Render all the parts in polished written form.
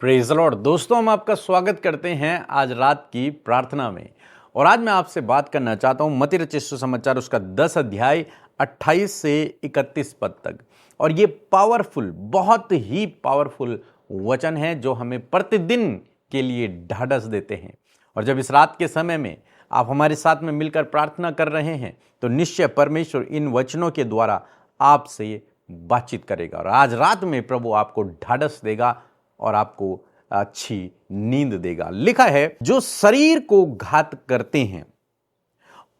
Praise the Lord. दोस्तों, हम आपका स्वागत करते हैं आज रात की प्रार्थना में। और आज मैं आपसे बात करना चाहता हूं मत्ती रचित सुसमाचार उसका 10 अध्याय 28 से 31 पद तक। और ये पावरफुल, बहुत ही पावरफुल वचन है जो हमें प्रतिदिन के लिए ढाढ़स देते हैं। और जब इस रात के समय में आप हमारे साथ में मिलकर प्रार्थना कर रहे हैं तो निश्चय परमेश्वर इन वचनों के द्वारा आपसे बातचीत करेगा। और आज रात में प्रभु आपको ढाढ़स देगा और आपको अच्छी नींद देगा। लिखा है, जो शरीर को घात करते हैं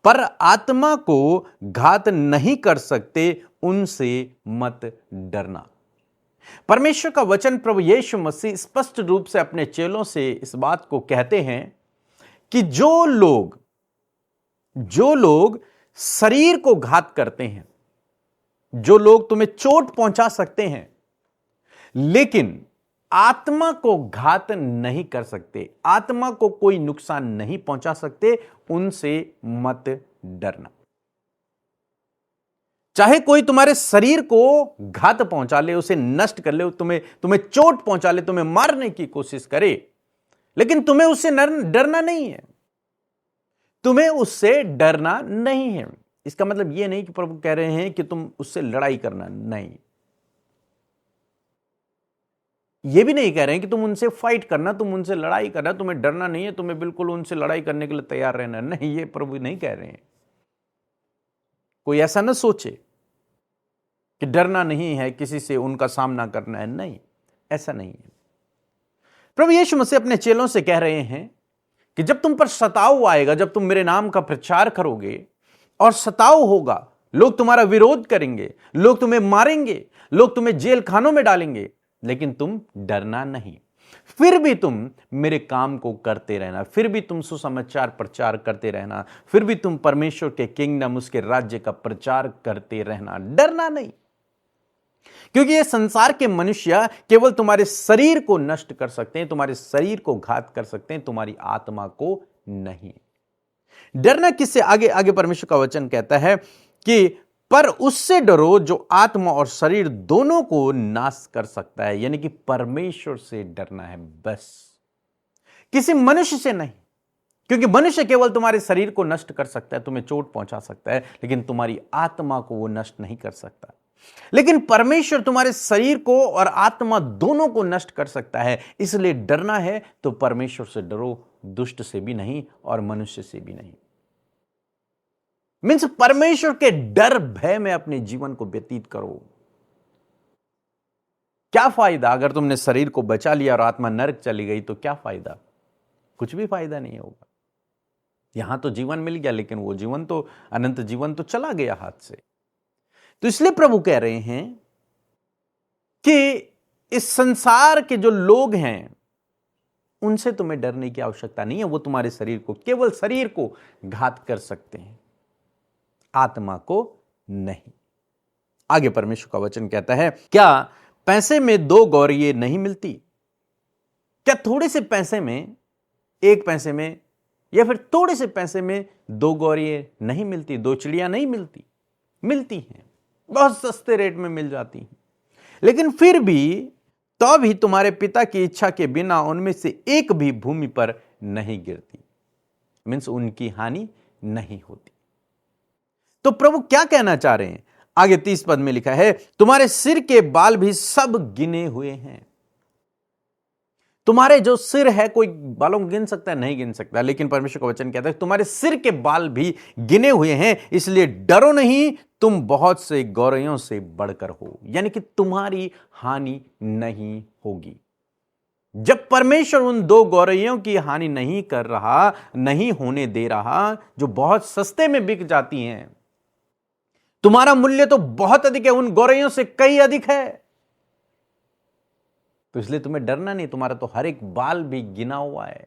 पर आत्मा को घात नहीं कर सकते, उनसे मत डरना। परमेश्वर का वचन प्रभु यीशु मसीह स्पष्ट रूप से अपने चेलों से इस बात को कहते हैं कि जो लोग शरीर को घात करते हैं, जो लोग तुम्हें चोट पहुंचा सकते हैं लेकिन आत्मा को घात नहीं कर सकते, आत्मा को कोई नुकसान नहीं पहुंचा सकते, उनसे मत डरना। चाहे कोई तुम्हारे शरीर को घात पहुंचा ले, उसे नष्ट कर ले, तुम्हें चोट पहुंचा ले, तुम्हें मारने की कोशिश करे, लेकिन तुम्हें उससे डरना नहीं है। तुम्हें उससे डरना नहीं है। इसका मतलब यह नहीं कि प्रभु कह रहे हैं कि तुम उससे लड़ाई करना, नहीं। ये भी नहीं कह रहे हैं कि तुम उनसे फाइट करना, तुम उनसे लड़ाई करना, तुम्हें डरना नहीं है, तुम्हें बिल्कुल उनसे लड़ाई करने के लिए तैयार रहना, नहीं। ये प्रभु नहीं कह रहे हैं। कोई ऐसा ना सोचे कि डरना नहीं है, किसी से उनका सामना करना है, नहीं, ऐसा नहीं है। प्रभु यीशु मसीह अपने चेलों से कह रहे हैं कि जब तुम पर सताव आएगा, जब तुम मेरे नाम का प्रचार करोगे और सताव होगा, लोग तुम्हारा विरोध करेंगे, लोग तुम्हें मारेंगे, लोग तुम्हें जेल खानों में डालेंगे, लेकिन तुम डरना नहीं। फिर भी तुम मेरे काम को करते रहना, फिर भी तुम सुसमाचार प्रचार करते रहना, फिर भी तुम परमेश्वर के किंगडम, उसके राज्य का प्रचार करते रहना, डरना नहीं। क्योंकि ये संसार के मनुष्य केवल तुम्हारे शरीर को नष्ट कर सकते हैं, तुम्हारे शरीर को घात कर सकते हैं, तुम्हारी आत्मा को नहीं। डरना किससे? आगे आगे परमेश्वर का वचन कहता है कि पर उससे डरो जो आत्मा और शरीर दोनों को नाश कर सकता है। यानी कि परमेश्वर से डरना है, बस, किसी मनुष्य से नहीं। क्योंकि मनुष्य केवल तुम्हारे शरीर को नष्ट कर सकता है, तुम्हें चोट पहुंचा सकता है, लेकिन तुम्हारी आत्मा को वो नष्ट नहीं कर सकता। लेकिन परमेश्वर तुम्हारे शरीर को और आत्मा दोनों को नष्ट कर सकता है। इसलिए डरना है तो परमेश्वर से डरो, दुष्ट से भी नहीं और मनुष्य से भी नहीं। मीन्स परमेश्वर के डर भय में अपने जीवन को व्यतीत करो। क्या फायदा अगर तुमने शरीर को बचा लिया और आत्मा नरक चली गई, तो क्या फायदा? कुछ भी फायदा नहीं होगा। यहां तो जीवन मिल गया, लेकिन वो जीवन तो, अनंत जीवन तो चला गया हाथ से। तो इसलिए प्रभु कह रहे हैं कि इस संसार के जो लोग हैं उनसे तुम्हें डरने की आवश्यकता नहीं है। वो तुम्हारे शरीर को, केवल शरीर को घात कर सकते हैं, आत्मा को नहीं। आगे परमेश्वर का वचन कहता है, क्या पैसे में 2 गौरिये नहीं मिलती? क्या थोड़े से पैसे में, 1 पैसे में या फिर थोड़े से पैसे में 2 गौरिये नहीं मिलती? 2 चिड़ियां नहीं मिलती? मिलती हैं, बहुत सस्ते रेट में मिल जाती हैं। लेकिन फिर भी तो भी तुम्हारे पिता की इच्छा के बिना उनमें से एक भी भूमि पर नहीं गिरती। मीन्स उनकी हानि नहीं होती। तो प्रभु क्या कहना चाह रहे हैं? आगे 30 पद में लिखा है, तुम्हारे सिर के बाल भी सब गिने हुए हैं। तुम्हारे जो सिर है, कोई बालों को गिन सकता है? नहीं गिन सकता। लेकिन परमेश्वर का वचन कहता है तुम्हारे सिर के बाल भी गिने हुए हैं, इसलिए डरो नहीं, तुम बहुत से गौरैयों से बढ़कर हो। यानी कि तुम्हारी हानि नहीं होगी। जब परमेश्वर उन 2 गौरैयों की हानि नहीं कर रहा, नहीं होने दे रहा, जो बहुत सस्ते में बिक जाती हैं, तुम्हारा मूल्य तो बहुत अधिक है, उन गौरैयों से कई अधिक है, तो इसलिए तुम्हें डरना नहीं। तुम्हारा तो हर एक बाल भी गिना हुआ है,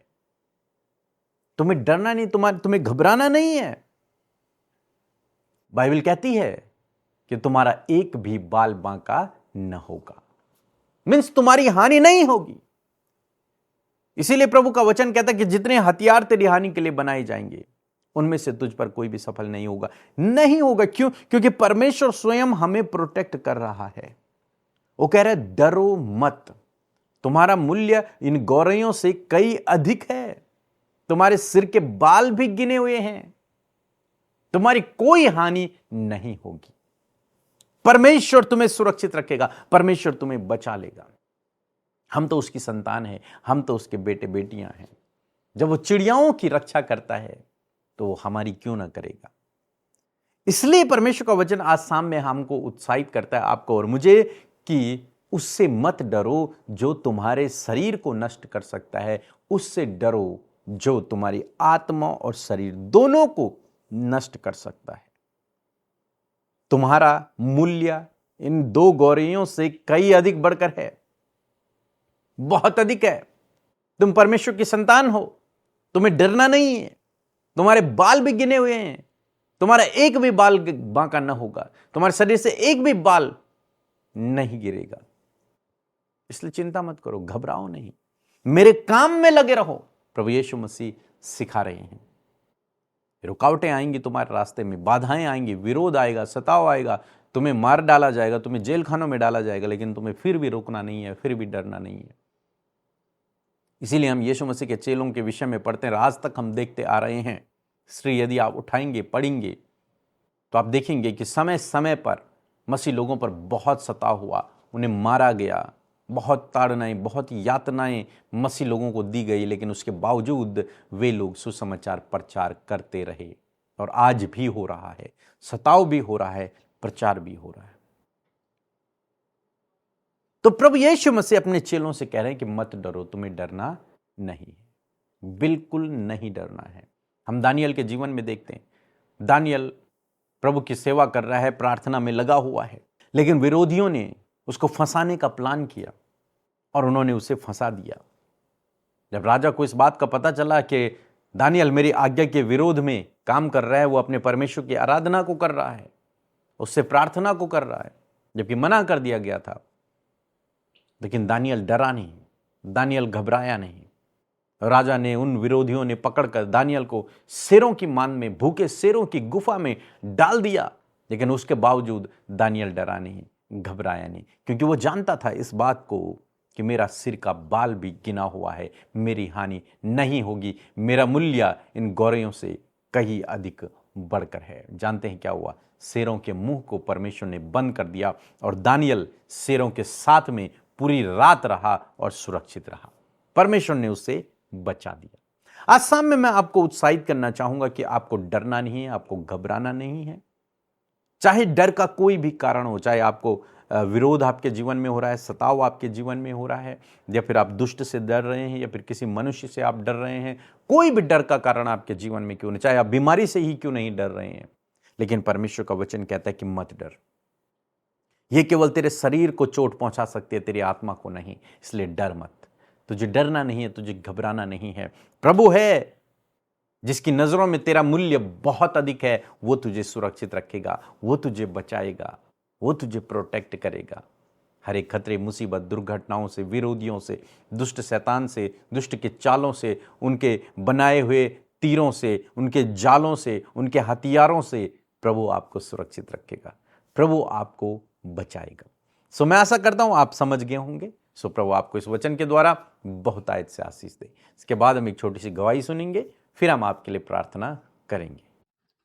तुम्हें डरना नहीं, तुम्हें घबराना नहीं है। बाइबल कहती है कि तुम्हारा एक भी बाल बांका न होगा। मीन्स तुम्हारी हानि नहीं होगी। इसीलिए प्रभु का वचन कहता है कि जितने हथियार तेरी हानि के लिए बनाए जाएंगे, उनमें से तुझ पर कोई भी सफल नहीं होगा। नहीं होगा। क्यों? क्योंकि परमेश्वर स्वयं हमें प्रोटेक्ट कर रहा है। वो कह रहा है डरो मत, तुम्हारा मूल्य इन गौरैयों से कई अधिक है। तुम्हारे सिर के बाल भी गिने हुए हैं। तुम्हारी कोई हानि नहीं होगी। परमेश्वर तुम्हें सुरक्षित रखेगा, परमेश्वर तुम्हें बचा लेगा। हम तो उसकी संतान हैं, हम तो उसके बेटे बेटियां हैं। जब वो चिड़ियाओं की रक्षा करता है तो वो हमारी क्यों ना करेगा। इसलिए परमेश्वर का वचन आज शाम में हमको उत्साहित करता है, आपको और मुझे, कि उससे मत डरो जो तुम्हारे शरीर को नष्ट कर सकता है, उससे डरो जो तुम्हारी आत्मा और शरीर दोनों को नष्ट कर सकता है। तुम्हारा मूल्य इन दो गौरैयों से कई अधिक बढ़कर है, बहुत अधिक है। तुम परमेश्वर की संतान हो, तुम्हें डरना नहीं है। तुम्हारे बाल भी गिने हुए हैं, तुम्हारा एक भी बाल बांका न होगा, तुम्हारे शरीर से एक भी बाल नहीं गिरेगा। इसलिए चिंता मत करो, घबराओ नहीं, मेरे काम में लगे रहो। प्रभु यीशु मसीह सिखा रहे हैं। रुकावटें आएंगी तुम्हारे रास्ते में, बाधाएं आएंगी, विरोध आएगा, सताव आएगा, तुम्हें मार डाला जाएगा, तुम्हें जेल खानों में डाला जाएगा, लेकिन तुम्हें फिर भी रुकना नहीं है, फिर भी डरना नहीं है। इसीलिए हम यीशु मसीह के चेलों के विषय में पढ़ते हैं, आज तक हम देखते आ रहे हैं। इसलिए यदि आप उठाएंगे, पढ़ेंगे, तो आप देखेंगे कि समय समय पर मसीह लोगों पर बहुत सताव हुआ, उन्हें मारा गया, बहुत ताड़नाएं, बहुत यातनाएं मसीह लोगों को दी गई, लेकिन उसके बावजूद वे लोग सुसमाचार प्रचार करते रहे। और आज भी हो रहा है, सताव भी हो रहा है, प्रचार भी हो रहा है। तो प्रभु यीशु मसीह अपने चेलों से कह रहे हैं कि मत डरो, तुम्हें डरना नहीं है, बिल्कुल नहीं डरना है। हम दानियल के जीवन में देखते हैं, दानियल प्रभु की सेवा कर रहा है, प्रार्थना में लगा हुआ है, लेकिन विरोधियों ने उसको फंसाने का प्लान किया और उन्होंने उसे फंसा दिया। जब राजा को इस बात का पता चला कि दानियल मेरी आज्ञा के विरोध में काम कर रहा है, वो अपने परमेश्वर की आराधना को कर रहा है, उससे प्रार्थना को कर रहा है, जबकि मना कर दिया गया था, लेकिन दानियल डरा नहीं, दानियल घबराया नहीं। राजा ने, उन विरोधियों ने पकड़कर दानियल को शेरों की मान में, भूखे शेरों की गुफा में डाल दिया, लेकिन उसके बावजूद दानियल डरा नहीं, घबराया नहीं, क्योंकि वो जानता था इस बात को कि मेरा सिर का बाल भी गिना हुआ है, मेरी हानि नहीं होगी, मेरा मूल्य इन गौरैयों से कहीं अधिक बढ़कर है। जानते हैं क्या हुआ? शेरों के मुंह को परमेश्वर ने बंद कर दिया और दानियल शेरों के साथ में पूरी रात रहा और सुरक्षित रहा। परमेश्वर ने उसे बचा दिया। आज शाम में मैं आपको उत्साहित करना चाहूंगा कि आपको डरना नहीं है, आपको घबराना नहीं है। चाहे डर का कोई भी कारण हो, चाहे आपको विरोध आपके जीवन में हो रहा है, सताव आपके जीवन में हो रहा है, या फिर आप दुष्ट से डर रहे हैं, या फिर किसी मनुष्य से आप डर रहे हैं, कोई भी डर का कारण आपके जीवन में क्यों नहीं, चाहे आप बीमारी से ही क्यों नहीं डर रहे हैं, लेकिन परमेश्वर का वचन कहता है कि मत डर। यह केवल तेरे शरीर को चोट पहुंचा सकती है, तेरी आत्मा को नहीं। इसलिए डर मत। तुझे डरना नहीं है, तुझे घबराना नहीं है। प्रभु है जिसकी नजरों में तेरा मूल्य बहुत अधिक है, वो तुझे सुरक्षित रखेगा, वो तुझे बचाएगा, वो तुझे प्रोटेक्ट करेगा हर एक खतरे, मुसीबत, दुर्घटनाओं से, विरोधियों से, दुष्ट शैतान से, दुष्ट के चालों से, उनके बनाए हुए तीरों से, उनके जालों से, उनके हथियारों से प्रभु आपको सुरक्षित रखेगा, प्रभु आपको बचाएगा। सो मैं आशा करता हूं आप समझ गए होंगे। सो प्रभु आपको इस वचन के द्वारा बहुत आयत से आशीष दे। इसके बाद हम एक छोटी सी गवाही सुनेंगे, फिर हम आपके लिए प्रार्थना करेंगे।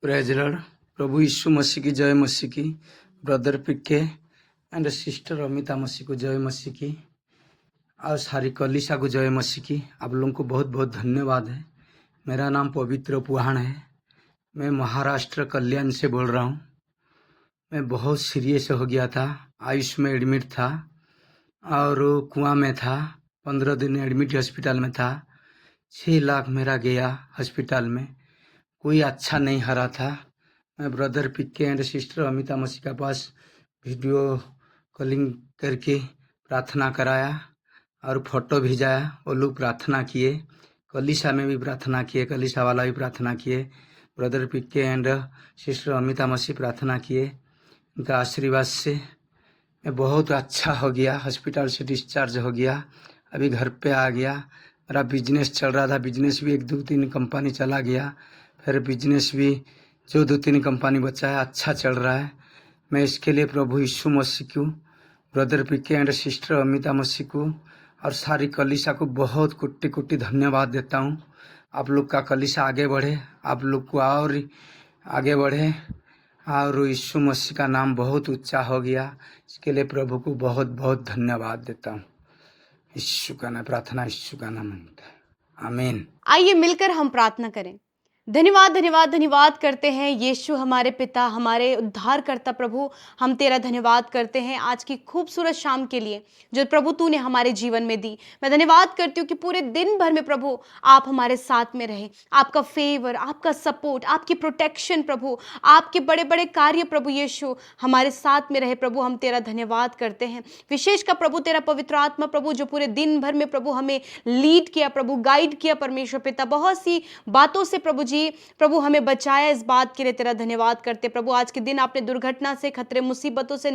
Praise Lord. प्रभु यीशु मसीह की जय मसीह की। ब्रदर पिके एंड सिस्टर अमिता मसीह को जय मसीह की, और सारी कलीसिया को जय मसीह की। आप लोगों को बहुत बहुत धन्यवाद है। मेरा नाम पवित्र पुहान है, मैं महाराष्ट्र कल्याण से बोल रहा हूँ। मैं बहुत सीरियस हो गया था, आयुष में एडमिट था और कुआं में था, 15 दिन एडमिट हॉस्पिटल में था। 6 लाख मेरा गया हॉस्पिटल में, कोई अच्छा नहीं हरा था। मैं ब्रदर पिके एंड सिस्टर अमिता मसीह के पास वीडियो कॉलिंग करके प्रार्थना कराया और फोटो भेजाया। वो लोग प्रार्थना किए, कलीसिया में भी प्रार्थना किए, कलीसिया वाला भी प्रार्थना किए, ब्रदर पिके एंड सिस्टर अमिता मसीह प्रार्थना किए। उनका आशीर्वाद से मैं बहुत अच्छा हो गया, हॉस्पिटल से डिस्चार्ज हो गया, अभी घर पे आ गया। मेरा बिजनेस चल रहा था, बिजनेस भी 1-2-3 कंपनी चला गया, फिर बिजनेस भी जो 2-3 कंपनी बचा है अच्छा चल रहा है। मैं इसके लिए प्रभु यीशु मसीह को, ब्रदर पिके एंड सिस्टर अमिता मसीह को और सारी कलीसिया को बहुत कोटि कोटि धन्यवाद देता हूँ। आप लोग का कलीसिया आगे बढ़े, आप लोग को और आगे बढ़े और यीशु मसीह का नाम बहुत ऊंचा हो गया। इसके लिए प्रभु को बहुत बहुत धन्यवाद देता हूँ। यीशु का नाम प्रार्थना, यीशु का नाम मांगता है, आमीन। आइए मिलकर हम प्रार्थना करें। धन्यवाद धन्यवाद धन्यवाद करते हैं यीशु हमारे पिता, हमारे उद्धारकर्ता प्रभु, हम तेरा धन्यवाद करते हैं आज की खूबसूरत शाम के लिए जो प्रभु तूने हमारे जीवन में दी। मैं धन्यवाद करती हूँ कि पूरे दिन भर में प्रभु आप हमारे साथ में रहे। आपका फेवर, आपका सपोर्ट, आपकी प्रोटेक्शन प्रभु, आपके बड़े बड़े कार्य प्रभु यीशु हमारे साथ में रहे। प्रभु हम तेरा धन्यवाद करते हैं। विशेष का प्रभु तेरा पवित्र आत्मा प्रभु जो पूरे दिन भर में प्रभु हमें लीड किया, प्रभु गाइड किया परमेश्वर पिता, बहुत सी बातों से प्रभु जी प्रभु हमें बचाया। इस बात के लिए तेरा धन्यवाद करते प्रभु। आज के दिन आपने दुर्घटना से, खतरे, मुसीबतों से,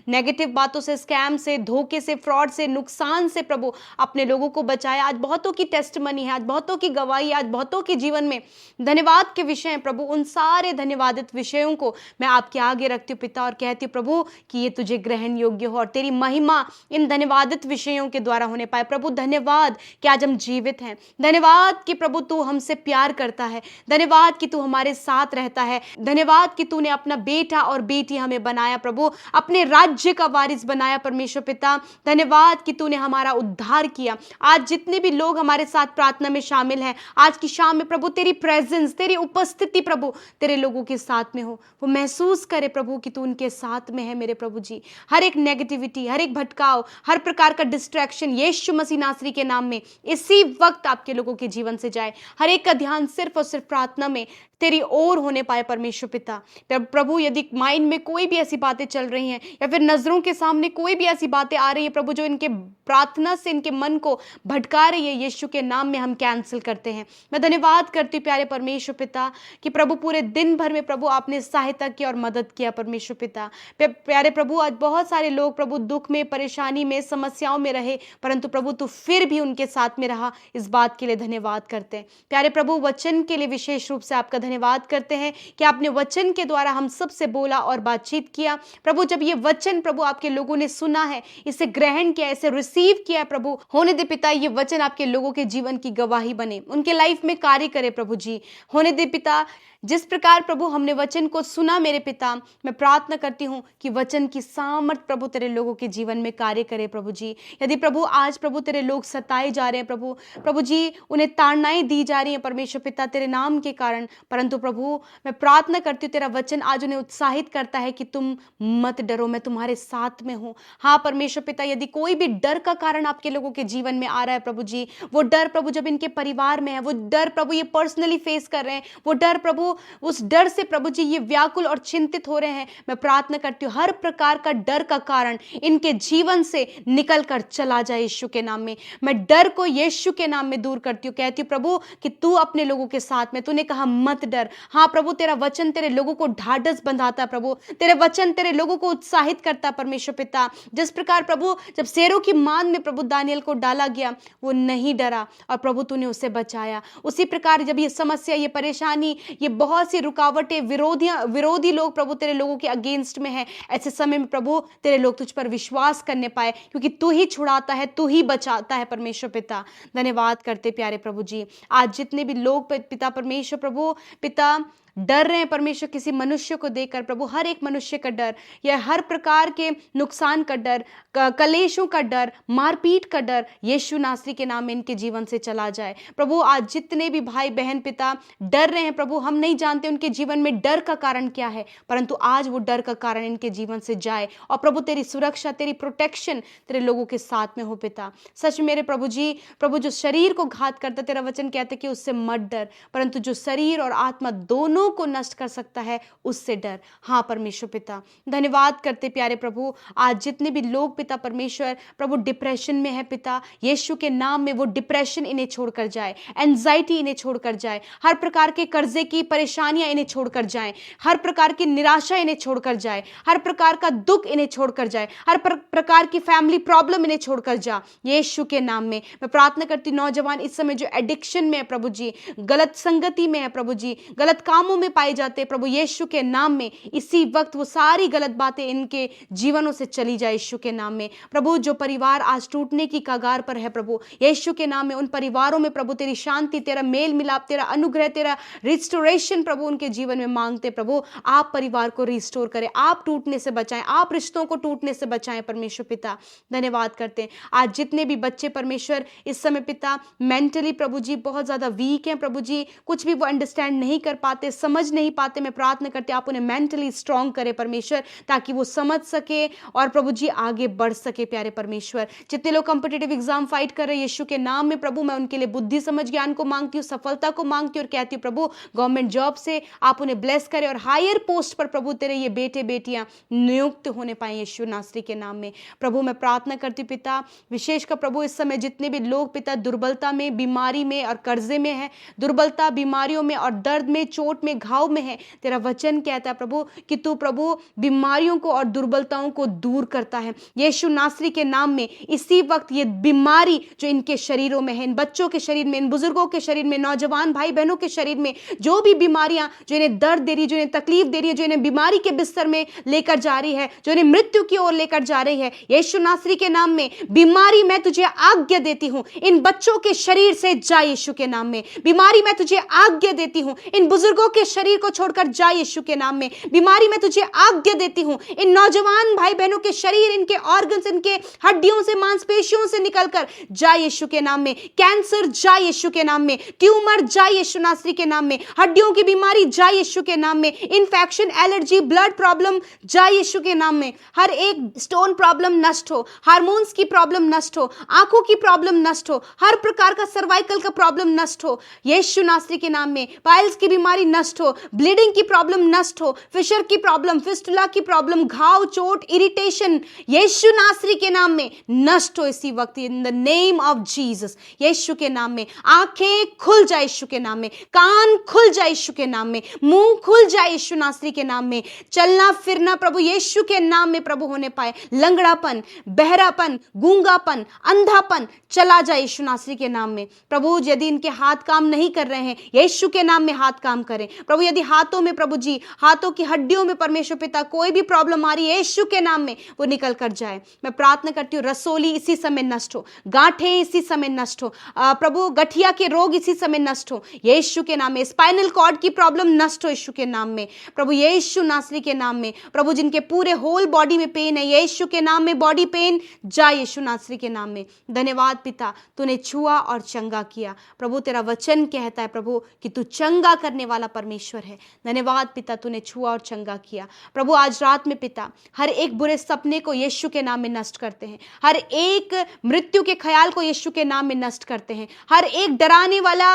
नेगेटिव बातों से, स्कैम से, धोखे से, फ्रॉड से, नुकसान से प्रभु अपने लोगों को बचाया। आज बहुतों की टेस्टमनी है, आज बहुतों की गवाही, आज बहुतों के जीवन में धन्यवाद के विषय हैं प्रभु। उन सारे धन्यवादित विषयों को मैं आपके आगे रखती हूँ पिता और कहती हूँ प्रभु कि ये तुझे ग्रहण योग्य हो और तेरी महिमा इन धन्यवादित विषयों के द्वारा होने पाए। प्रभु धन्यवाद कि आज हम जीवित हैं। धन्यवाद कि प्रभु तू हमसे प्यार करता है। धन्यवाद कि तू हमारे साथ रहता है। धन्यवाद कि तूने अपना बेटा और बेटी हमें बनाया प्रभु, अपने राज्य का वारिस बनाया परमेश्वर पिता। धन्यवाद कि तूने हमारा उद्धार किया। आज जितने भी लोग हमारे साथ प्रार्थना में शामिल हैं, आज की शाम में प्रभु तेरी प्रेजेंस, तेरी उपस्थिति प्रभु तेरे लोगों के साथ में हो, वो महसूस करे प्रभु कि तू उनके साथ में है मेरे प्रभु जी। हर एक नेगेटिविटी, हर एक भटकाव, हर प्रकार का डिस्ट्रैक्शन यीशु मसीह नासरी के नाम में इसी वक्त आपके लोगों के जीवन से जाए। हर एक का ध्यान सिर्फ और सिर्फ प्रार्थना में तेरी ओर होने पाए परमेश्वर पिता। प्रभु यदि माइंड में कोई भी ऐसी बातें चल रही हैं या फिर नजरों के सामने कोई भी ऐसी बातें आ रही है प्रभु जो इनके प्रार्थना से इनके मन को भटका रही है, यीशु के नाम में हम कैंसिल करते हैं। मैं धन्यवाद करती हूँ प्यारे परमेश्वर पिता कि प्रभु पूरे दिन भर में प्रभु आपने सहायता की और मदद किया परमेश्वर पिता। प्यारे प्रभु आज बहुत सारे लोग प्रभु दुख में, परेशानी में, समस्याओं में रहे, परंतु प्रभु तू फिर भी उनके साथ में रहा। इस बात के लिए धन्यवाद करते हैं। प्यारे प्रभु वचन के लिए विशेष रूप से आपका धन्यवाद करते हैं कि आपने वचन के द्वारा हम सबसे बोला और बातचीत किया। प्रभु जब ये वचन प्रभु आपके लोगों ने सुना है, इसे ग्रहण किया, इसे रिसीव किया प्रभु, होने दे पिता ये वचन आपके लोगों के जीवन की गवाही बने, उनके लाइफ में कार्य करे प्रभु जी। होने दे पिता जिस प्रकार प्रभु हमने वचन को सुना मेरे पिता, मैं प्रार्थना करती हूँ कि वचन की सामर्थ प्रभु तेरे लोगों के जीवन में कार्य करे प्रभु जी। यदि प्रभु आज प्रभु तेरे लोग सताए जा रहे हैं प्रभु जी उन्हें ताड़नाएं दी जा रही हैं परमेश्वर पिता तेरे नाम के कारण, परंतु प्रभु मैं प्रार्थना करती हूँ तेरा वचन आज उन्हें उत्साहित करता है कि तुम मत डरो, मैं तुम्हारे साथ में हूँ। हाँ परमेश्वर पिता यदि कोई भी डर का कारण आपके लोगों के जीवन में आ रहा है प्रभु जी, वो डर प्रभु जब इनके परिवार में है, वो डर प्रभु ये पर्सनली फेस कर रहे हैं, वो डर प्रभु उस डर से प्रभु जी ये व्याकुल और चिंतित हो रहे हैं, मैं प्रार्थना करती हूँ हर प्रकार का डर का कारण इनके जीवन से निकल कर चला जाए यीशु के नाम में। मैं डर को यीशु के नाम में दूर करती हूँ, कहती हूँ प्रभु कि तू अपने लोगों के साथ में, तूने कहा मत डर। हाँ प्रभु तेरा वचन तेरे लोगों को ढाढ़स बंधाता प्रभु, तेरे वचन तेरे लोगों को उत्साहित करता परमेश्वर पिता। जिस प्रकार प्रभु जब शेरों की मान में प्रभु दानियल को डाला गया वो नहीं डरा और प्रभु तूने उसे बचाया, उसी प्रकार जब ये समस्या, ये परेशानी, ये बहुत सी रुकावटें, विरोधी लोग प्रभु तेरे लोगों के अगेंस्ट में है, ऐसे समय में प्रभु तेरे लोग तुझ पर विश्वास करने पाए, क्योंकि तू ही छुड़ाता है, तू ही बचाता है परमेश्वर पिता। धन्यवाद करते प्यारे प्रभु जी। आज जितने भी लोग पिता परमेश्वर प्रभु पिता डर रहे हैं परमेश्वर किसी मनुष्य को देखकर प्रभु, हर एक मनुष्य का डर या हर प्रकार के नुकसान का डर, कलेशों का डर, मारपीट का डर यीशु नासरी के नाम में इनके जीवन से चला जाए प्रभु। आज जितने भी भाई बहन पिता डर रहे हैं प्रभु, हम नहीं जानते उनके जीवन में डर का कारण क्या है, परंतु आज वो डर का कारण इनके जीवन से जाए और प्रभु तेरी सुरक्षा, तेरी प्रोटेक्शन तेरे लोगों के साथ में हो पिता। सच मेरे प्रभु जी, प्रभु जो शरीर को घात करता, तेरा वचन कहते कि उससे मत डर, परंतु जो शरीर और आत्मा दोनों को नष्ट कर सकता है उससे डर। हाँ परमेश्वर पिता धन्यवाद करते प्यारे प्रभु। आज जितने भी लोग पिता परमेश्वर प्रभु डिप्रेशन में है पिता, यीशु के नाम में वो डिप्रेशन इन्हें छोड़कर जाए, एंजाइटी इन्हें छोड़कर जाए, हर प्रकार के कर्जे की परेशानियां इन्हें छोड़कर जाए, हर प्रकार की निराशा इन्हें छोड़कर जाए, हर प्रकार का दुख इन्हें छोड़कर जाए, हर प्रकार की फैमिली प्रॉब्लम इन्हें छोड़कर जा यीशु के नाम में। मैं प्रार्थना करती नौजवान इस समय जो एडिक्शन में है प्रभु जी, गलत संगति में है प्रभु जी, गलत कामों कामों में पाए जाते हैं प्रभु यीशु के नाम में, इसी वक्त वो सारी गलत बातें इनके जीवनों से चली जाए यीशु के नाम में। प्रभु जो परिवार आज टूटने की कगार पर है प्रभु यीशु के नाम में, उन परिवारों में प्रभु तेरी शांति, तेरा मेल मिलाप, तेरा अनुग्रह, तेरा रिस्टोरेशन प्रभु उनके जीवन में मांगते प्रभु। आप परिवार को रिस्टोर करें, आप टूटने से बचाएं, आप रिश्तों को टूटने से बचाएं परमेश्वर पिता। धन्यवाद करते हैं आज जितने भी बच्चे परमेश्वर इस समय पिता मेंटली प्रभु जी बहुत ज्यादा वीक हैं प्रभु जी, कुछ भी वो अंडरस्टैंड नहीं कर पाते, समझ नहीं पाते, मैं प्रार्थना करते आप उन्हें मेंटली स्ट्रांग करें परमेश्वर, ताकि वो समझ सके और प्रभु जी आगे बढ़ सके प्यारे परमेश्वर। जितने लोग कॉम्पिटिटिव एग्जाम फाइट कर रहे हैं यीशु के नाम में प्रभु, मैं उनके लिए बुद्धि समझ ज्ञान को मांगती हूँ, सफलता को मांगती हूँ और कहती हूँ प्रभु गवर्नमेंट जॉब से आप उन्हें ब्लेस करें और हायर पोस्ट पर प्रभु तेरे ये बेटे बेटियां नियुक्त होने पाए यीशु नासरी के नाम में। प्रभु मैं प्रार्थना करती हूँ पिता विशेषकर प्रभु इस समय जितने भी लोग पिता दुर्बलता में, बीमारी में और कर्जे में है, दुर्बलता, बीमारियों में और दर्द में, चोट में, घाव में है, तेरा वचन कहता है प्रभु कि तू प्रभु बीमारियों को और दुर्बलताओं को दूर करता है यीशु नासरी के नाम में। इसी वक्त ये बीमारी जो इनके शरीरों में है, इन बच्चों के शरीर में, इन बुजुर्गों के शरीर में, नौजवान भाई बहनों के शरीर में जो भी बीमारियां जो इन्हें दर्द दे रही, जो इन्हें तकलीफ दे रही है, जो इन्हें बीमारी के बिस्तर में लेकर जा रही है, जो इन्हें मृत्यु की ओर लेकर जा रही है, यीशु नासरी के नाम में बीमारी मैं तुझे आज्ञा देती हूं, इन बच्चों के शरीर से जा यीशु के नाम में। बीमारी मैं तुझे आज्ञा देती हूं, इन बुजुर्गों के शरीर को छोड़कर जा यीशु के नाम में। बीमारी मैं तुझे आज्ञा देती हूं, इन नौजवान भाई बहनों के शरीर, इनके ऑर्गन्स, इनके हड्डियों से, मांसपेशियों से निकलकर जा यीशु के नाम में। कैंसर जा यीशु के नाम में, ट्यूमर जा यीशु नासरी के नाम में, हड्डियों की बीमारी जा यीशु के नाम में, इन्फेक्शन, एलर्जी, ब्लड प्रॉब्लम जा यीशु के नाम में। हर एक स्टोन प्रॉब्लम नष्ट हो, हार्मोन्स की प्रॉब्लम नष्ट हो, आंखों की प्रॉब्लम नष्ट हो, हर प्रकार का सर्वाइकल का प्रॉब्लम नष्ट हो यीशु नासरी के नाम में। पाइल्स की बीमारी नष्ट हो, ब्लीडिंग की प्रॉब्लम नष्ट हो, फिशर की प्रॉब्लम, फिस्टुला की प्रॉब्लम, घाव, चोट, इरिटेशन यीशु नासरी के नाम में नष्ट हो इसी वक्त in the name of Jesus यीशु के नाम में। आंखें खुल जाए यीशु के नाम में, कान खुल जाए यीशु के नाम में, मुंह खुल जाए यीशु नासरी के नाम में। चलना फिरना प्रभु यीशु के नाम में प्रभु होने पाए। लंगड़ापन, बहरापन, गूंगापन, अंधापन चला जाए यीशु नासरी के नाम में। प्रभु यदि इनके हाथ काम नहीं कर रहे हैं यीशु के नाम में हाथ काम करें प्रभु। यदि हाथों में प्रभु जी, हाथों की हड्डियों में परमेश्वर पिता कोई भी प्रॉब्लम आ रही है यीशु के नाम में वो निकल कर जाए। मैं प्रार्थना करती हूँ रसोली इसी समय नष्ट हो, गांठें इसी समय नष्ट हो प्रभु, गठिया के रोग इसी समय नष्ट हो यीशु के नाम में। स्पाइनल कॉर्ड की प्रॉब्लम नष्ट हो यीशु के नाम में प्रभु, यीशु नासरी के नाम में प्रभु। जिनके पूरे होल बॉडी में पेन है यीशु के नाम में बॉडी पेन जा यीशु नासरी के नाम में। धन्यवाद पिता तूने छुआ और चंगा किया प्रभु। तेरा वचन कहता है प्रभु कि तू चंगा करने वाला परमेश्वर है। धन्यवाद पिता तूने छुआ और चंगा किया प्रभु। आज रात में पिता हर एक बुरे सपने को यीशु के नाम में नष्ट करते हैं, हर एक मृत्यु के ख्याल को यीशु के नाम में नष्ट करते हैं, हर एक डराने वाला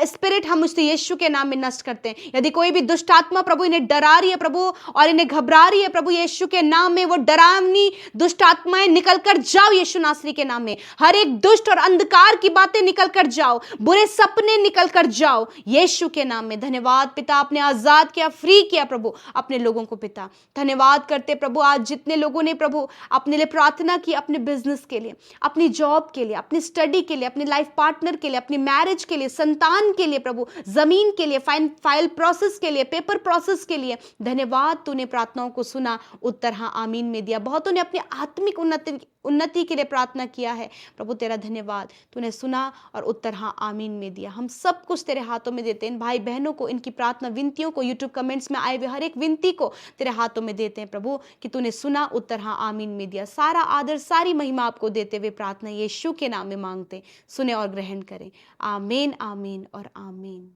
स्पिरिट हम उससे यीशु के नाम में नष्ट करते हैं। यदि कोई भी दुष्ट आत्मा प्रभु इन्हें डरा रही है प्रभु और इन्हें घबरा रही है प्रभु यीशु के नाम में, वो डरावनी दुष्ट आत्माएं निकल कर जाओ यीशु नासरी के नाम में। हर एक दुष्ट और अंधकार की बातें निकल कर जाओ, बुरे सपने निकल कर जाओ यीशु के नाम में। धन्यवाद पिता आपने आजाद किया, फ्री किया प्रभु अपने लोगों को पिता। धन्यवाद करते प्रभु आज जितने लोगों ने प्रभु अपने लिए प्रार्थना की, अपने बिजनेस के लिए, अपनी जॉब के लिए, अपनी स्टडी के लिए, अपने लाइफ पार्टनर के लिए, अपनी मैरिज के लिए, संतान के लिए प्रभु, जमीन के लिए, फाइल प्रोसेस के लिए, पेपर प्रोसेस के लिए। धन्यवाद तूने प्रार्थनाओं को सुना, उत्तर हाँ आमीन में दिया। बहुतों ने अपनी आत्मिक उन्नति के लिए प्रार्थना किया है प्रभु, तेरा धन्यवाद तूने सुना और उत्तर हाँ आमीन में दिया। हम सब कुछ तेरे हाथों में देते हैं, इन भाई बहनों को, इनकी प्रार्थना विनतियों को, यूट्यूब कमेंट्स में आए हुए हर एक विनती को तेरे हाथों में देते हैं प्रभु कि तूने सुना, उत्तर हाँ आमीन में दिया। सारा आदर, सारी महिमा आपको देते हुए प्रार्थना यीशु के नाम में मांगते, सुने और ग्रहण करें। आमीन, आमीन और आमीन।